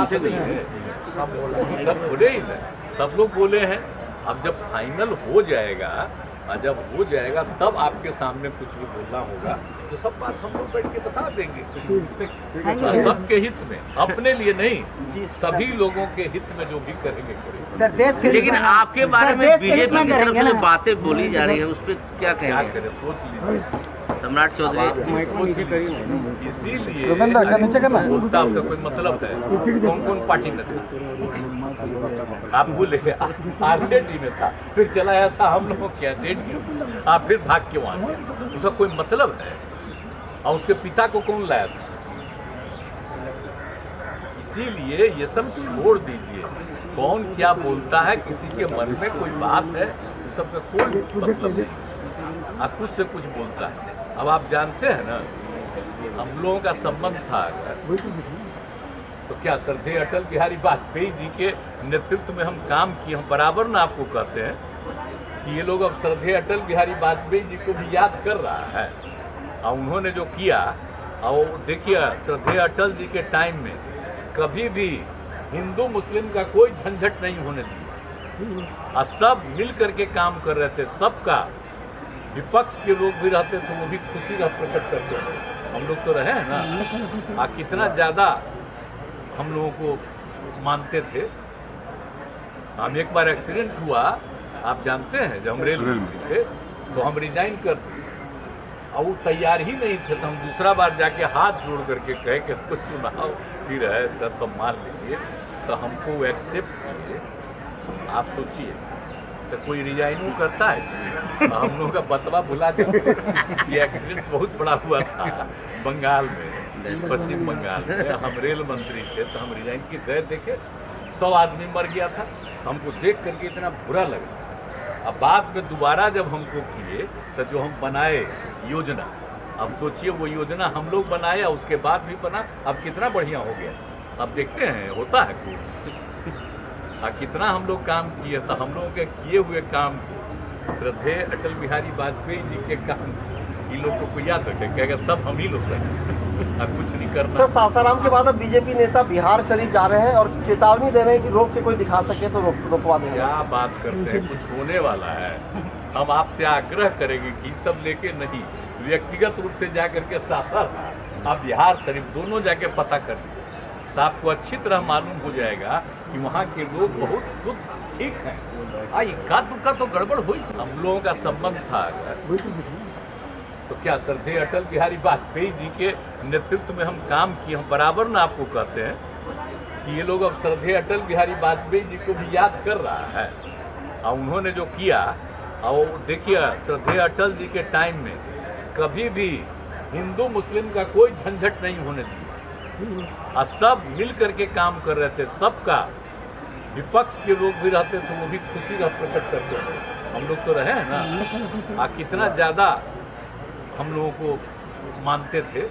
बात नहीं है, सब बोले ही ना, सब लोग बोले हैं। अब जब फाइनल हो जाएगा और जब हो जाएगा तब आपके सामने कुछ भी बोलना होगा तो सब बात हम लोग बैठ के बता देंगे। सबके हित में, अपने लिए नहीं, सभी लोगों के हित में जो भी करेंगे करेंगे। सर देश के लेकिन आपके बारे में बीजेपी की तरफ से जो बातें बोली जा रही है उस पर क्या क्या कहेंगे? करें, सोच लीजिए। सम्राट चौधरी इसीलिए बोलता आपका कोई मतलब है? कौन कौन पार्टी में था? आप बोले आरजेडी में था, फिर चला आया था हम लोगों क्या जेडीयू, आप फिर भाग के वहां गए, उसका कोई मतलब है? और उसके पिता को कौन लाया था? इसीलिए ये सब छोड़ दीजिए। कौन क्या बोलता है, किसी के मन में कोई बात है, उस सबका कोई मतलब नहीं। आप कुछ से कुछ बोलता है। अब आप जानते हैं ना, हम लोगों का संबंध था अगर तो क्या श्रद्धेय अटल बिहारी वाजपेयी जी के नेतृत्व में हम काम किए। हम बराबर ना आपको कहते हैं कि ये लोग अब श्रद्धेय अटल बिहारी वाजपेयी जी को भी याद कर रहा है, और उन्होंने जो किया, और देखिए श्रद्धेय अटल जी के टाइम में कभी भी हिंदू मुस्लिम का कोई झंझट नहीं होने दिया, और सब मिल करके काम कर रहे थे। सबका, विपक्ष के लोग भी रहते थे, वो भी खुशी का प्रकट करते थे। हम लोग तो रहे हैं ना, कितना ज़्यादा हम लोगों को मानते थे। हम एक बार एक्सीडेंट हुआ, आप जानते हैं, जब हम रेल में थे तो हम रिजाइन कर दिए, और वो तैयार ही नहीं थे। तो हम दूसरा बार जाके हाथ जोड़ करके कहे कि हमको चुनाव फिर है सर, तो मान लीजिए, तो हमको एक्सेप्ट कीजिए। आप सोचिए, तो कोई रिजाइन करता है? हम लोगों का बतवा भुला देते। ये एक्सीडेंट बहुत बड़ा हुआ था बंगाल में, पश्चिम बंगाल में। हम रेल मंत्री थे तो हम रिजाइन के गए, देखे 100 आदमी मर गया था। हमको देख करके इतना बुरा लगा। अब बाद में दोबारा जब हमको किए तो जो हम बनाए योजना, अब सोचिए वो योजना हम लोग बनाए, उसके बाद भी बना, अब कितना बढ़िया हो गया। अब देखते हैं होता है कुछ, कितना हम लोग काम किए। तो हम लोगों के किए हुए काम को, श्रद्धेय अटल बिहारी वाजपेयी जी के काम, इन लोग को याद रखें, कहेगा सब हम ही लोग हैं, अब कुछ नहीं करना। सर सासाराम के बाद अब बीजेपी नेता बिहार शरीफ जा रहे हैं और चेतावनी दे रहे हैं कि रोक के कोई दिखा सके तो रोकवा देंगे। क्या बात करते हैं, कुछ होने वाला है। हम आपसे आग्रह करेंगे कि सब लेके नहीं, व्यक्तिगत रूप से जाकर के सासाराम, आप बिहार शरीफ दोनों जाके पता कर लीजिए, तो आपको अच्छी तरह मालूम हो जाएगा कि वहाँ के लोग बहुत शुद्ध ठीक हैं। इक्का दुक्का तो गड़बड़ हुई। हम लोगों का संबंध था अगर तो क्या श्रद्धेय अटल बिहारी वाजपेयी जी के नेतृत्व में हम काम किए। हम बराबर ना आपको कहते हैं कि ये लोग अब श्रद्धेय अटल बिहारी वाजपेयी जी को भी याद कर रहा है, और उन्होंने जो किया, और देखिए श्रद्धेय अटल जी के टाइम में कभी भी हिंदू मुस्लिम का कोई झंझट नहीं होने दिया, और सब मिल करके काम कर रहे थे। सबका, विपक्ष के लोग भी रहते थे, वो भी खुशी का प्रकट करते थे। हम लोग तो रहे हैं ना, कितना ज़्यादा हम लोगों को मानते थे।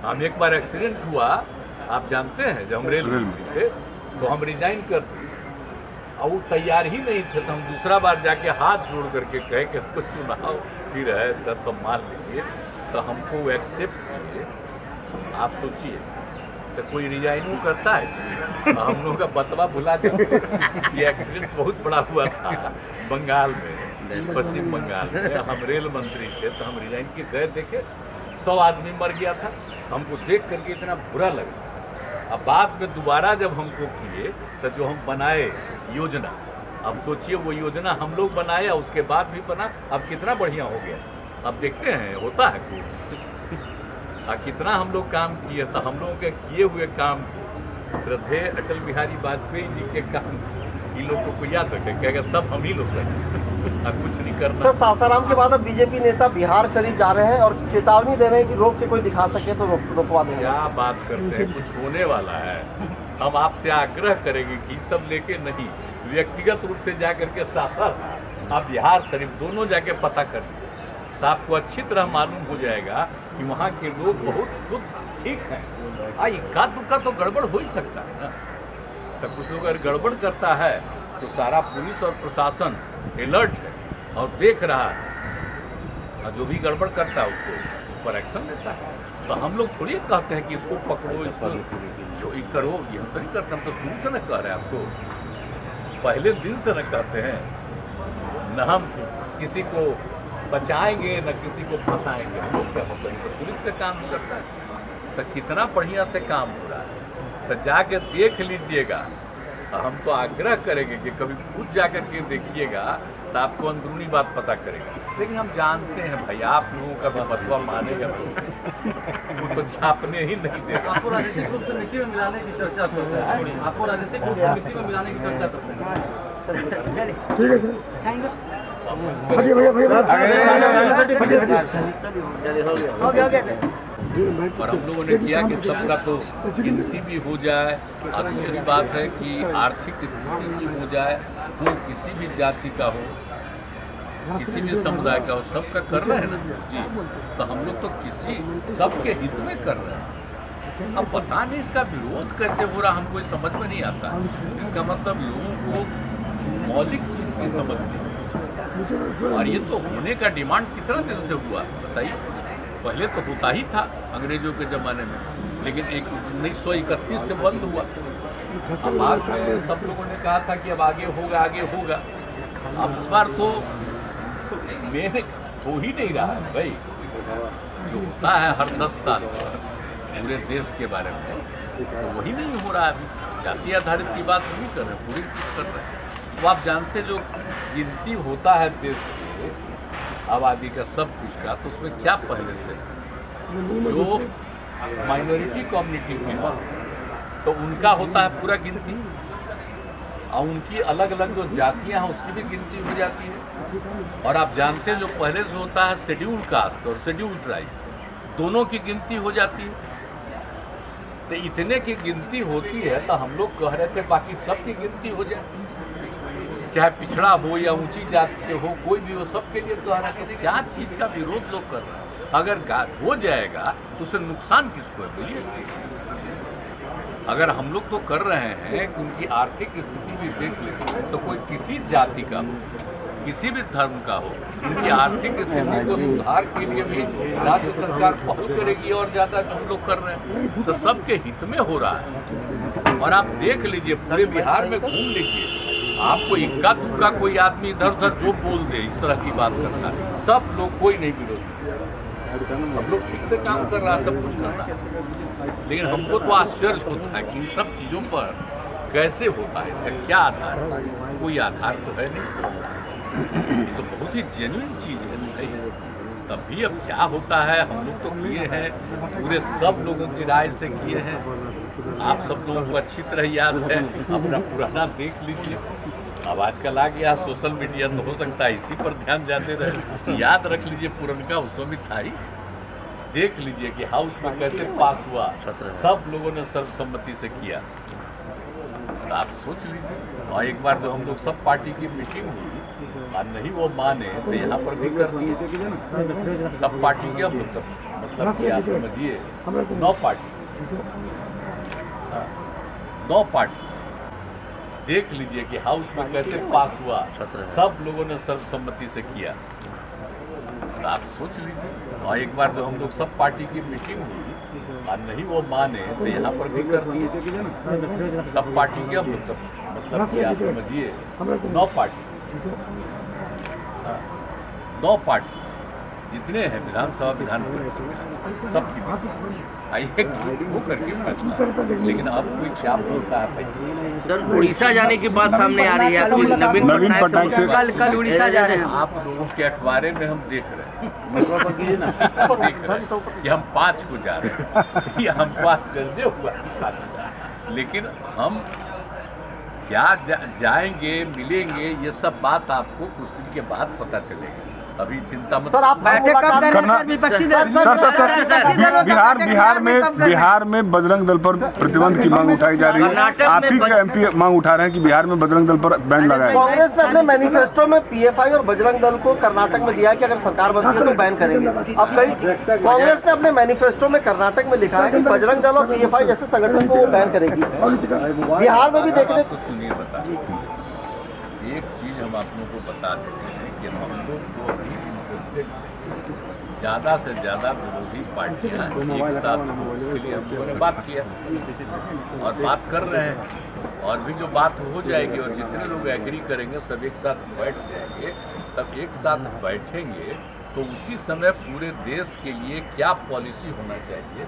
हम एक बार एक्सीडेंट हुआ, आप जानते हैं, जब हम रेल में थे तो हम रिजाइन कर दिए, और वो तैयार ही नहीं थे। तो हम दूसरा बार जाके हाथ जोड़ करके कहे कि हमको चुनाव फिर है सर, तो मान लीजिए, तो हमको एक्सेप्ट कीजिए। आप सोचिए, तो कोई रिजाइन करता है? हम लोगों का बतवा भुला देते। ये एक्सीडेंट बहुत बड़ा हुआ था बंगाल में, पश्चिम बंगाल में। हम रेल मंत्री थे तो हम रिजाइन के गए, देखे 100 आदमी मर गया था। हमको देख करके इतना बुरा लगा। अब बाद में दोबारा जब हमको किए तो जो हम बनाए योजना, अब सोचिए वो योजना हम लोग बनाए, उसके बाद भी बना, अब कितना बढ़िया हो गया। अब देखते हैं होता है कुछ, कितना हम लोग काम किए। तो हम लोगों के किए हुए काम को, श्रद्धेय अटल बिहारी वाजपेयी जी के काम, इन लोग को याद रखें, कहेगा सब हम ही लोग हैं, अब कुछ नहीं करना। सर सासाराम के बाद अब बीजेपी नेता बिहार शरीफ जा रहे हैं और चेतावनी दे रहे हैं कि रोक के कोई दिखा सके तो रोकवा देंगे। क्या बात करते हैं, कुछ होने वाला है। हम आपसे आग्रह करेंगे कि सब लेके नहीं, व्यक्तिगत रूप से जाकर के सासाराम, आप बिहार शरीफ दोनों जाके पता कर लीजिए, तो आपको अच्छी तरह मालूम हो जाएगा कि वहाँ के लोग बहुत शुद्ध ठीक हैं। इक्का दुक्का तो गड़बड़ हो ही सकता है ना। तो कुछ लोग अगर गड़बड़ करता है तो सारा पुलिस और प्रशासन अलर्ट है और देख रहा है, और जो भी गड़बड़ करता है उसको उस पर एक्शन लेता है। तो हम लोग थोड़ी कहते हैं कि इसको पकड़ो, इसको जो ये करो, ये हम तो नहीं करते। हम तो शुरू से न कह रहे हैं आपको, पहले दिन से न कहते हैं। न हम किसी को बचाएंगे न किसी को फंसाएंगे। हम लोग क्या मतलब, तो पुलिस का काम करता है। तो कितना बढ़िया से काम हो रहा है, तो जाके देख लीजिएगा। हम तो आग्रह करेंगे कि कभी खुद जाकर के देखिएगा तो आपको अंदरूनी बात पता करेगा। लेकिन हम जानते हैं भाई, आप लोगों का भी बदवा मानेगा तो वो तो छापने ही नहीं देगा। आपको राजनीतिक रूप से मिट्टी में मिलाने की चर्चा करते हैं, आपको राजनीतिक रूप से मिट्टी में मिलाने की चर्चा करते हैं। ठीक है सर, थैंक यू। आगे भैया भैया हो गया और हम लोगों ने किया कि सबका तो गिनती भी हो जाए, और दूसरी बात है कि आर्थिक स्थिति भी हो जाए। वो किसी भी जाति का हो, किसी भी समुदाय का हो, सबका कर रहे हैं ना जी। तो हम लोग तो किसी सबके हित में कर रहे हैं। अब पता नहीं इसका विरोध कैसे हो रहा, हमको समझ में नहीं आता। इसका मतलब लोगों को मौलिक चीज की समझ नहीं। और ये तो होने का डिमांड कितना दिन से हुआ बताइए। पहले तो होता ही था अंग्रेजों के ज़माने में, लेकिन 1931 से बंद हुआ। अब बाद में सब लोगों ने कहा था कि अब आगे होगा, आगे होगा। अब इस बार तो मेरे हो ही नहीं रहा है भाई। जो होता है हर 10 साल पूरे देश के बारे में, तो वही नहीं हो रहा है अभी। जाति आधारित की बात नहीं कर रहे, पूरी कर रहे हैं। तो आप जानते, जो गिनती होता है देश की आबादी का, सब कुछ का, तो उसमें क्या पहले से जो माइनॉरिटी कम्युनिटी में हो तो उनका होता है पूरा गिनती, और उनकी अलग अलग जो जातियां हैं उसकी भी गिनती हो जाती है। और आप जानते हैं जो पहले से होता है शेड्यूल कास्ट और शेड्यूल ट्राइब, दोनों की गिनती हो जाती है। तो इतने की गिनती होती है, तो हम लोग कह रहे थे बाकी सब की गिनती हो जाए, चाहे पिछड़ा हो या ऊंची जाति के हो, कोई भी हो, सबके लिए कह रहे थे। क्या चीज़ का विरोध लोग कर रहे हैं? अगर हो जाएगा तो उससे नुकसान किसको है बोलिए। अगर हम लोग तो कर रहे हैं कि उनकी आर्थिक स्थिति भी देख लें, तो कोई किसी जाति का हो, किसी भी धर्म का हो, उनकी आर्थिक स्थिति को सुधार के लिए भी राज्य सरकार पहल करेगी। और ज़्यादा जो हम लोग कर रहे हैं तो सबके हित में हो रहा है। और आप देख लीजिए, पूरे बिहार में घूम लीजिए, आपको इक्का दुक्का कोई आदमी इधर उधर जो बोल दे, इस तरह की बात करता है। सब लोग, कोई नहीं विरोधी, सब लोग ठीक से काम कर रहा है, सब कुछ कर रहा है। लेकिन हमको तो आश्चर्य होता है कि इन सब चीज़ों पर कैसे होता है, इसका क्या आधार है? कोई आधार तो है नहीं। ये तो बहुत ही जेन्युइन चीज़ है नहीं। तब भी अब क्या होता है, हम लोग तो किए हैं, पूरे सब लोगों की राय से किए हैं। आप सब लोगों को अच्छी तरह याद है, अपना पुराना देख लीजिए। अब आजकल आ गया सोशल मीडिया, तो हो सकता है इसी पर ध्यान जाते रहे। याद रख लीजिए पुरनका, उसमें भी था ही। देख लीजिए कि हाउस में कैसे पास हुआ, सब लोगों ने सर्वसम्मति से किया। तो आप सोच लीजिए। और एक बार जो हम लोग सब पार्टी की मीटिंग हुई और नहीं वो माने, तो यहाँ पर भी कर दिए सब पार्टी के। मतलब कि आप समझिए 9 पार्टी, 9 पार्टी। देख लीजिए कि हाउस में कैसे पास हुआ, सब लोगों ने सर्वसम्मति से किया। तो आप सोच लीजिए। और एक बार जो हम लोग सब पार्टी की मीटिंग हुई और नहीं वो माने, तो यहाँ पर भी कर दिए सब पार्टी के। मतलब कि आप समझिए 9 पार्टी, 9 पार्टी जितने हैं विधानसभा विधान परिषद सब की आइए वो करके फैसला। लेकिन अब कोई क्या बोलता है भाई? सर, उड़ीसा जाने की बात सामने आ रही है, आपकी नवीन पटनायक से कल उड़ीसा जा रहे हैं। आप लोगों के अखबारे में हम देख रहे हैं, देख रहे हैं कि हम 5 को जा रहे हैं, ये हमको आश्चर्य हुआ। लेकिन हम क्या जाएंगे, मिलेंगे, ये सब बात आपको कुछ दिन के बाद पता चलेगी। अभी चिंता मत। सर, आप बैठक कब कर रहे हैं सर? विपक्षी दल बिहार में बजरंग दल पर प्रतिबंध की मांग उठाई जा रही है। आप ही के एमपी मांग उठा रहे हैं कि बिहार में बजरंग दल पर बैन लगाए। कांग्रेस ने अपने मैनिफेस्टो में पीएफआई और बजरंग दल को कर्नाटक में दिया कि अगर सरकार बनती है तो बैन करेंगे। अब कांग्रेस ने अपने मैनिफेस्टो में कर्नाटक में लिखा है कि बजरंग दल और पीएफआई जैसे संगठन को वो बैन करेगी। बिहार में भी देखने तो सुनिए, बता एक चीज हम आप लोगों को बता देते हैं कि हम लोग को अभी ज़्यादा से ज़्यादा विरोधी पार्टियां एक साथ हो, उसके लिए हम लोगों ने बात किया और बात कर रहे हैं। और भी जो बात हो जाएगी और जितने लोग एग्री करेंगे सब एक साथ बैठ जाएंगे, तब एक साथ बैठेंगे तो उसी समय पूरे देश के लिए क्या पॉलिसी होना चाहिए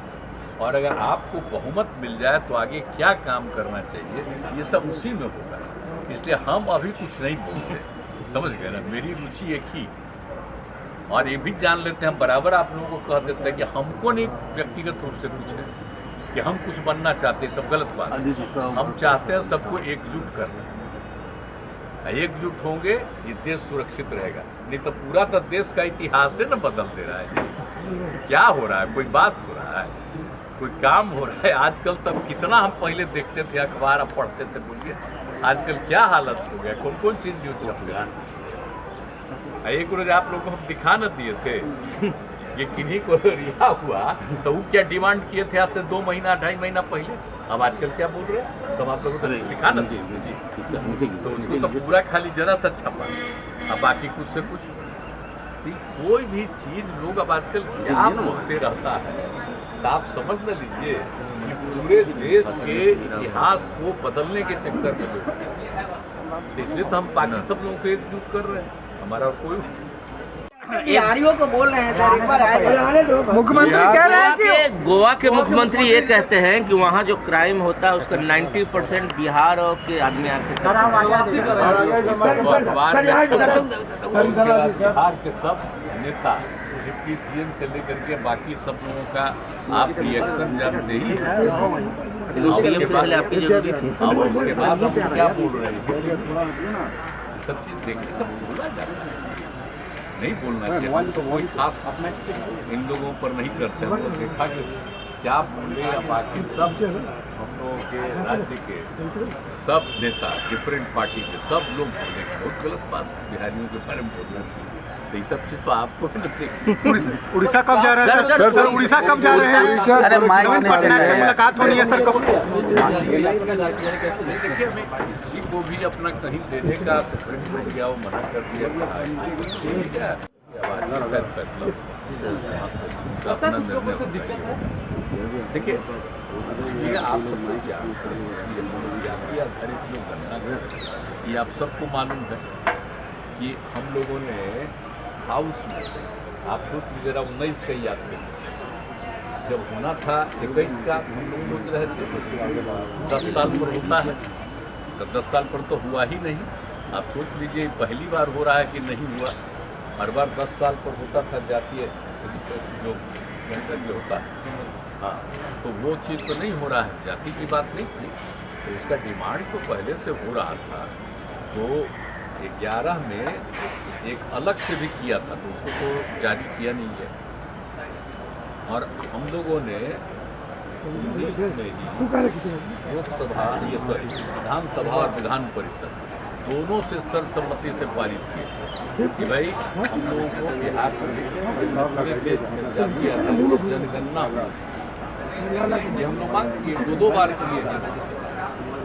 और अगर आपको बहुमत मिल जाए तो आगे क्या काम करना चाहिए, ये सब उसी में होगा। इसलिए हम अभी कुछ नहीं बोलते, समझ गए ना, मेरी रुचि एक ही। और ये भी जान लेते हैं, बराबर आप लोगों को कह देते हैं कि हमको नहीं व्यक्तिगत रूप से कुछ है कि हम कुछ बनना चाहते हैं, सब गलत बात है। हम चाहते हैं सबको एकजुट करना, एकजुट होंगे ये देश सुरक्षित रहेगा। नहीं तो पूरा तो देश का इतिहास से न बदल दे रहा है। क्या हो रहा है, कोई बात हो रहा है, कोई काम हो रहा है? आजकल तब कितना हम पहले देखते थे, अखबार अब पढ़ते थे, बोलिए आजकल क्या हालत हो गया, कौन कौन चीज़ न्यूज छप गया। एक रोज आप लोगों को हम दिखा न दिए थे ये किन्हीं को रिहा हुआ तो वो क्या डिमांड किए थे आज से 2 महीना 2.5 महीना पहले। अब आजकल क्या बोल रहे हैं, तो हम आप लोगों को दिखा न दिए तो उनको तो पूरा खाली जरा सा छपा, अब बाकी कुछ से कुछ कोई भी चीज लोग अब आजकल क्या बोलते रहता है। तो आप समझ न लीजिए कि पूरे देश के इतिहास को बदलने के चक्कर में लोग, इसलिए तो हम बाकी सब लोगों को एकजुट कर रहे हैं। हमारा कोई बिहारियों को बोल रहे हैं सर, एक बार आए मुख्यमंत्री कह रहे हैं कि गोवा के मुख्यमंत्री ये कहते हैं कि वहाँ जो क्राइम होता है उसका 90% बिहार और के आदमी आके बिहार के सब नेता डिप्टी सीएम से लेकर के बाकी सब लोगों का आप रिएक्शन जानते ही आपकी जरूरी थी। अब उसके बाद हम क्या बोल रहे हैं, सब चीज देखिए, सब बोला जाता है, नहीं बोलना चाहिए। तो कोई खास इन लोगों पर नहीं करते हैं। तो देखा कि क्या बोले या बाकी सब हम लोगों के राज्य के सब नेता डिफरेंट पार्टी के सब लोग बोले, बहुत गलत बात बिहारियों के बारे में बोलना चाहिए। तो ये सब चीज तो आपको उड़ीसा कब जा रहे हैं सर? उड़ीसा कब जा रहे हैं? अरे नवीन पटनायक से मुलाकात होनी है सर, कब? देखिए हमें किसी को भी अपना कहीं देने का सुप्रीम किया वो मना कर दिया, फैसला अपना निर्णय। देखिए ये आप सबको जाति आधारित जो गणना है ये आप सबको मालूम है कि हम लोगों ने हाउस में, आप सोच लीजिए 19 का याद करिए, जब होना था 21 का हम लोग सोच रहे थे 10 साल पर होता है, तो 10 साल पर तो हुआ ही नहीं। आप सोच लीजिए पहली बार हो रहा है कि नहीं हुआ, हर बार 10 साल पर होता था जातीय जो गणतंत्र होता है। हाँ, तो वो चीज़ तो नहीं हो रहा है, जाति की बात नहीं थी, तो इसका डिमांड तो पहले से हो रहा था। तो 11 में एक अलग से भी किया था, तो उसको तो जारी किया नहीं है। और हम लोगों ने 19 में ही लोकसभा विधानसभा और विधान परिषद दोनों से सर्वसम्मति से पारित किए कि भाई हम लोगों को बिहार में पूरे देश में जातीय आधारित जनगणना होना चाहिए। ये हम लोग मांग किए 2 बार के लिए,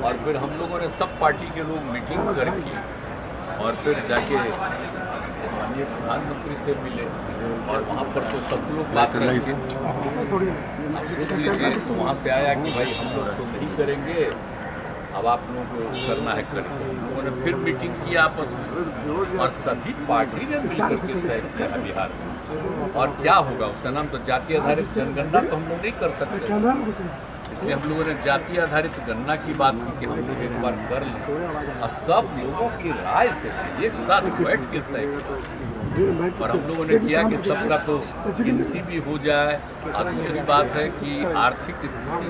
और फिर हम लोगों ने सब पार्टी के लोग मीटिंग करके और फिर जाके माननीय प्रधानमंत्री से मिले और वहाँ पर तो सब लोग बात कर रहे थे। सोच लीजिए तो वहाँ से आया कि भाई हम लोग तो नहीं करेंगे, अब आप लोगों को करना है करेंगे। उन्होंने फिर मीटिंग किया आपस में और सभी पार्टी ने मिलकर के तय किया बिहार में। और क्या होगा, उसका नाम तो जातीय आधारित जनगणना तो हम लोग नहीं कर सकते, इसलिए हम लोगों ने जातीय आधारित गणना की बात की कि हम लोग एक बार कर लें और सब लोगों की राय से एक साथ बैठ के तय करें। और हम लोगों ने किया कि सबका तो गिनती भी हो जाए, और दूसरी बात है कि आर्थिक स्थिति